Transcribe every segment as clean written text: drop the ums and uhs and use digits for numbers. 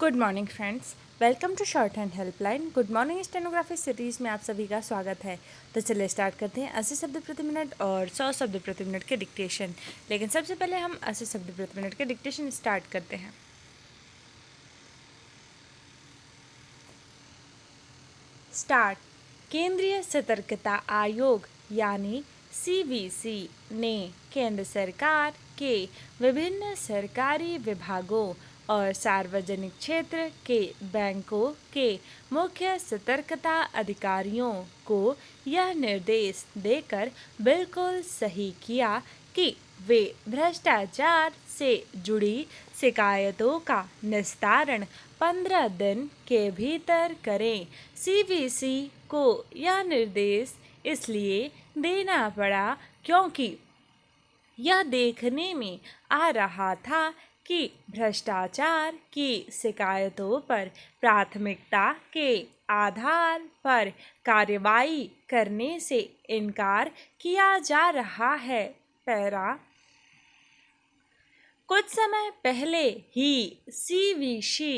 Good morning friends, welcome to shorthand helpline. Good morning stenography series में आप सभी का स्वागत है। तो चलिए स्टार्ट करते हैं 80 शब्द प्रति मिनट और 100 शब्द प्रति मिनट के डिक्टेशन। लेकिन सबसे पहले हम 80 शब्द प्रति मिनट के डिक्टेशन स्टार्ट करते हैं। स्टार्ट। केंद्रीय सतर्कता आयोग यानी CBC ने केंद्र सरकार के विभिन्न सरकारी विभागों और सार्वजनिक क्षेत्र के बैंकों के मुख्य सतर्कता अधिकारियों को यह निर्देश देकर बिल्कुल सही किया कि वे भ्रष्टाचार से जुड़ी शिकायतों का निस्तारण 15 दिन के भीतर करें। CBC को यह निर्देश इसलिए देना पड़ा क्योंकि यह देखने में आ रहा था कि भ्रष्टाचार की शिकायतों पर प्राथमिकता के आधार पर कार्रवाई करने से इनकार किया जा रहा है। पैरा। कुछ समय पहले ही CBC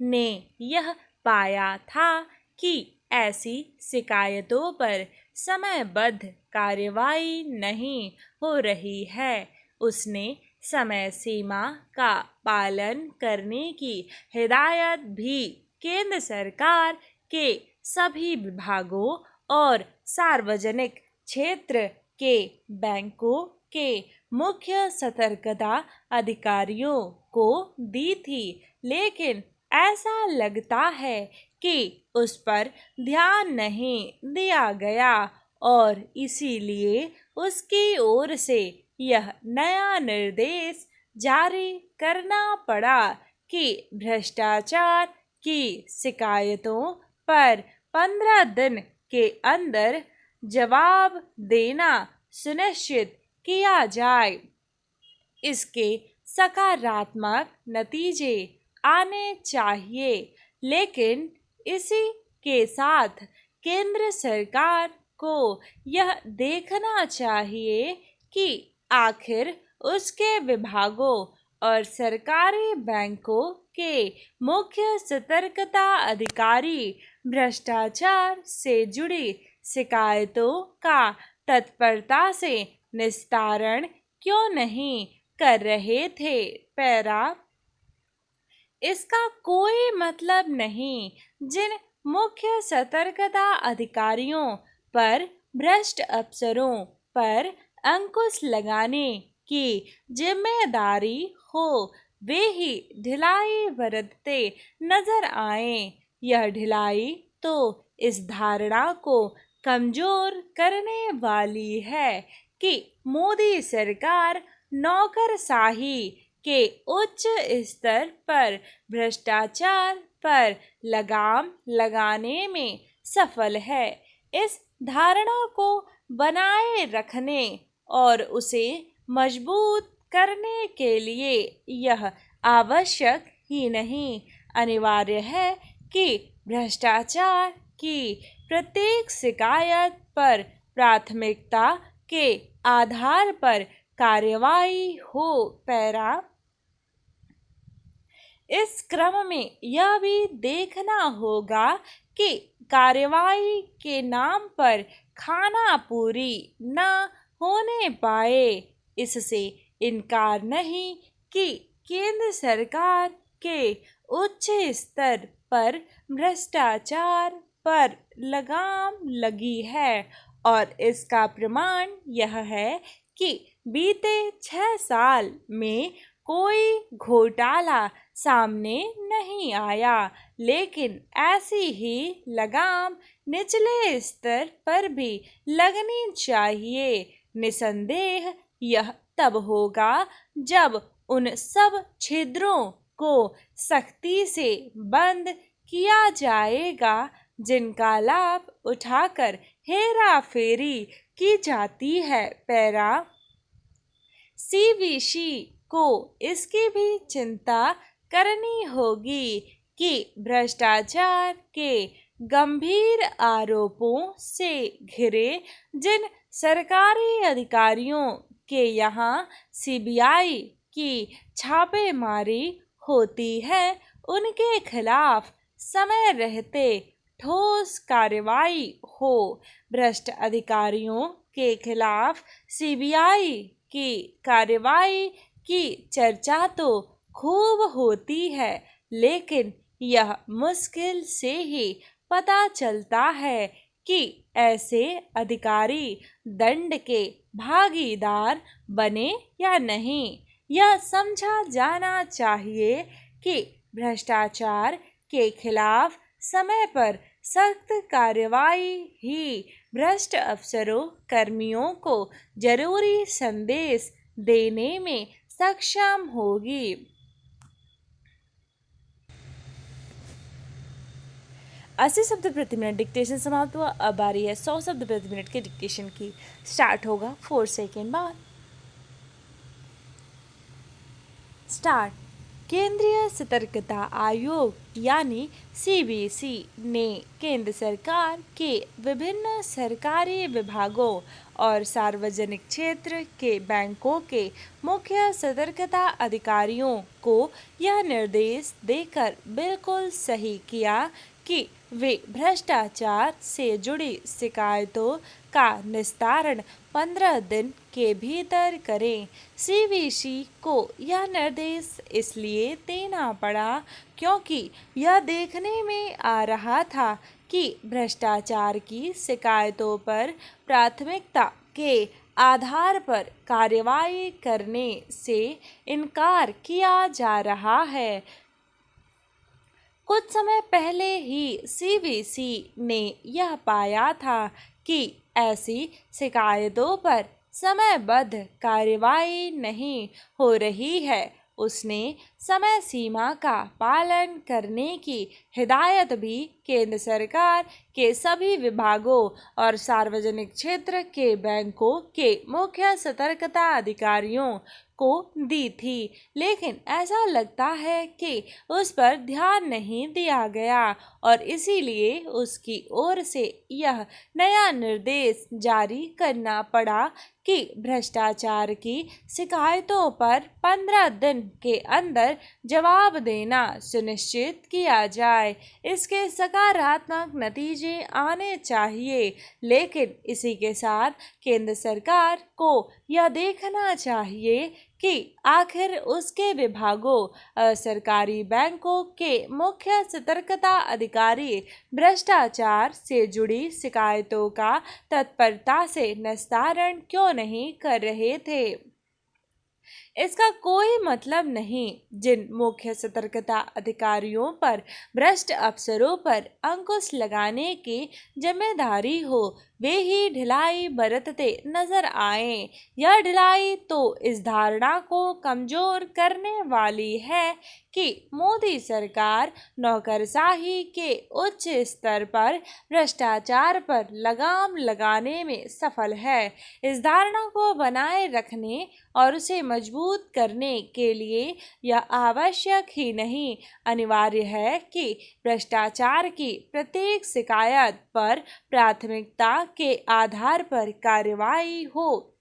ने यह पाया था कि ऐसी शिकायतों पर समयबद्ध कार्रवाई नहीं हो रही है। उसने समय सीमा का पालन करने की हिदायत भी केंद्र सरकार के सभी विभागों और सार्वजनिक क्षेत्र के बैंकों के मुख्य सतर्कता अधिकारियों को दी थी, लेकिन ऐसा लगता है कि उस पर ध्यान नहीं दिया गया और इसीलिए उसकी ओर से यह नया निर्देश जारी करना पड़ा कि भ्रष्टाचार की शिकायतों पर 15 दिन के अंदर जवाब देना सुनिश्चित किया जाए। इसके सकारात्मक नतीजे आने चाहिए, लेकिन इसी के साथ केंद्र सरकार को यह देखना चाहिए कि आखिर उसके विभागों और सरकारी बैंकों के मुख्य सतर्कता अधिकारी भ्रष्टाचार से जुड़ी शिकायतों का तत्परता से निस्तारण क्यों नहीं कर रहे थे। पैरा। इसका कोई मतलब नहीं जिन मुख्य सतर्कता अधिकारियों पर भ्रष्ट अफसरों पर अंकुश लगाने की जिम्मेदारी हो, वे ही ढिलाई बरतते नजर आए। यह ढिलाई तो इस धारणा को कमजोर करने वाली है कि मोदी सरकार नौकरशाही के उच्च स्तर पर भ्रष्टाचार पर लगाम लगाने में सफल है। इस धारणा को बनाए रखने और उसे मजबूत करने के लिए यह आवश्यक ही नहीं, अनिवार्य है कि भ्रष्टाचार की प्रत्येक शिकायत पर प्राथमिकता के आधार पर कार्यवाही हो। पैरा। इस क्रम में यह भी देखना होगा कि कार्यवाही के नाम पर खाना पूरी न होने पाए। इससे इनकार नहीं कि केंद्र सरकार के उच्च स्तर पर भ्रष्टाचार पर लगाम लगी है और इसका प्रमाण यह है कि बीते 6 साल में कोई घोटाला सामने नहीं आया, लेकिन ऐसी ही लगाम निचले स्तर पर भी लगनी चाहिए। निसंदेह यह तब होगा जब उन सब छिद्रों को सख्ती से बंद किया जाएगा जिनका लाभ उठाकर हेरा फेरी की जाती है। पैरा। CBC को इसकी भी चिंता करनी होगी कि भ्रष्टाचार के गंभीर आरोपों से घिरे जिन सरकारी अधिकारियों के यहाँ CBI की छापेमारी होती है, उनके खिलाफ समय रहते ठोस कार्रवाई हो। भ्रष्ट अधिकारियों के खिलाफ सीबीआई की कार्रवाई की चर्चा तो खूब होती है, लेकिन यह मुश्किल से ही पता चलता है कि ऐसे अधिकारी दंड के भागीदार बने या नहीं। यह समझा जाना चाहिए कि भ्रष्टाचार के खिलाफ समय पर सख्त कार्रवाई ही भ्रष्ट अफसरों कर्मियों को जरूरी संदेश देने में सक्षम होगी। 80 शब्द प्रति मिनट डिक्टेशन समाप्त हुआ। अब बारी है 100 शब्द प्रति मिनट के डिक्टेशन की। स्टार्ट होगा 4 सेकेंड बाद। स्टार्ट। केंद्रीय सतर्कता आयोग यानी सीबीसी ने केंद्र सरकार के विभिन्न सरकारी विभागों और सार्वजनिक क्षेत्र के बैंकों के मुख्य सतर्कता अधिकारियों को यह निर्देश देकर बिल्कुल सही किया कि वे भ्रष्टाचार से जुड़ी शिकायतों का निस्तारण 15 दिन के भीतर करें। सीबीसी को यह निर्देश इसलिए देना पड़ा क्योंकि यह देखने में आ रहा था कि भ्रष्टाचार की शिकायतों पर प्राथमिकता के आधार पर कार्रवाई करने से इनकार किया जा रहा है। कुछ समय पहले ही सीबीसी ने यह पाया था कि ऐसी शिकायतों पर समयबद्ध कार्रवाई नहीं हो रही है। उसने समय सीमा का पालन करने की हिदायत भी केंद्र सरकार के सभी विभागों और सार्वजनिक क्षेत्र के बैंकों के मुख्य सतर्कता अधिकारियों को दी थी, लेकिन ऐसा लगता है कि उस पर ध्यान नहीं दिया गया और इसीलिए उसकी ओर से यह नया निर्देश जारी करना पड़ा कि भ्रष्टाचार की शिकायतों पर 15 दिन के अंदर जवाब देना सुनिश्चित किया जाए। इसके सकारात्मक नतीजे आने चाहिए, लेकिन इसी के साथ केंद्र सरकार को यह देखना चाहिए कि आखिर उसके विभागों सरकारी बैंकों के मुख्य सतर्कता अधिकारी भ्रष्टाचार से जुड़ी शिकायतों का तत्परता से निस्तारण क्यों नहीं कर रहे थे। इसका कोई मतलब नहीं। जिन मुख्य सतर्कता अधिकारियों पर भ्रष्ट अफसरों पर अंकुश लगाने की जिम्मेदारी हो, वे ही ढिलाई बरतते नजर आए। यह ढिलाई तो इस धारणा को कमजोर करने वाली है कि मोदी सरकार नौकरशाही के उच्च स्तर पर भ्रष्टाचार पर लगाम लगाने में सफल है। इस धारणा को बनाए रखने और उसे मजबूत करने के लिए यह आवश्यक ही नहीं, अनिवार्य है कि भ्रष्टाचार की प्रत्येक शिकायत पर प्राथमिकता के आधार पर कार्रवाई हो।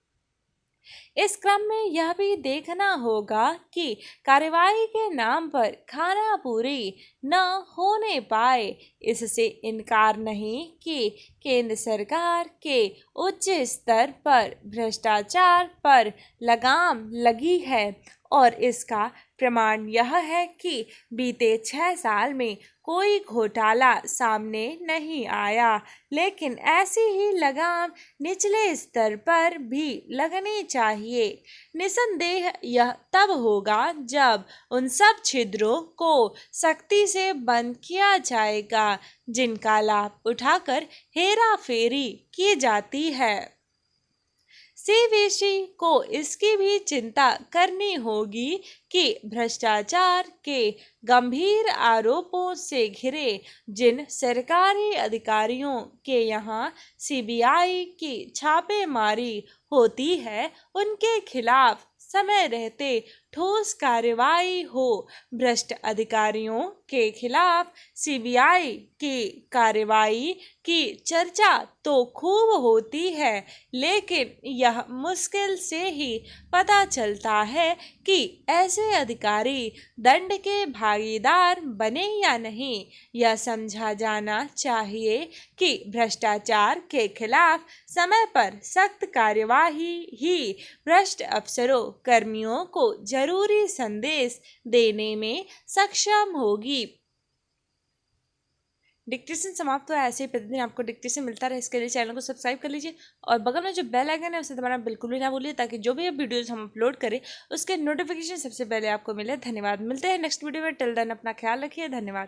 इस क्रम में यह भी देखना होगा कि कार्रवाई के नाम पर खाना पूरी न होने पाए। इससे इनकार नहीं कि केंद्र सरकार के उच्च स्तर पर भ्रष्टाचार पर लगाम लगी है और इसका प्रमाण यह है कि बीते 6 साल में कोई घोटाला सामने नहीं आया, लेकिन ऐसी ही लगाम निचले स्तर पर भी लगनी चाहिए। निसंदेह यह तब होगा जब उन सब छिद्रों को सख्ती से बंद किया जाएगा जिनका लाभ उठाकर हेराफेरी की जाती है। सीबीसी को इसकी भी चिंता करनी होगी कि भ्रष्टाचार के गंभीर आरोपों से घिरे जिन सरकारी अधिकारियों के यहाँ सीबीआई की छापेमारी होती है, उनके खिलाफ समय रहते ठोस कार्रवाई हो। भ्रष्ट अधिकारियों के खिलाफ सीबीआई की कार्रवाई की चर्चा तो खूब होती है, लेकिन यह मुश्किल से ही पता चलता है कि ऐसे अधिकारी दंड के भागीदार बने या नहीं। यह समझा जाना चाहिए कि भ्रष्टाचार के खिलाफ समय पर सख्त कार्यवाही ही भ्रष्ट अफसरों कर्मियों को जरूरी संदेश देने में सक्षम होगी। डिक्टेशन समाप्त हुआ। ऐसे ही प्रतिदिन आपको डिक्टेशन मिलता रहे, इसके लिए चैनल को सब्सक्राइब कर लीजिए और बगल में जो बेल आइकन है उसे दबाना बिल्कुल भी ना भूलिए, ताकि जो भी वीडियोस हम अपलोड करें उसके नोटिफिकेशन सबसे पहले आपको मिले। धन्यवाद। मिलते हैं नेक्स्ट वीडियो में। टिल देन अपना ख्याल रखिए। धन्यवाद।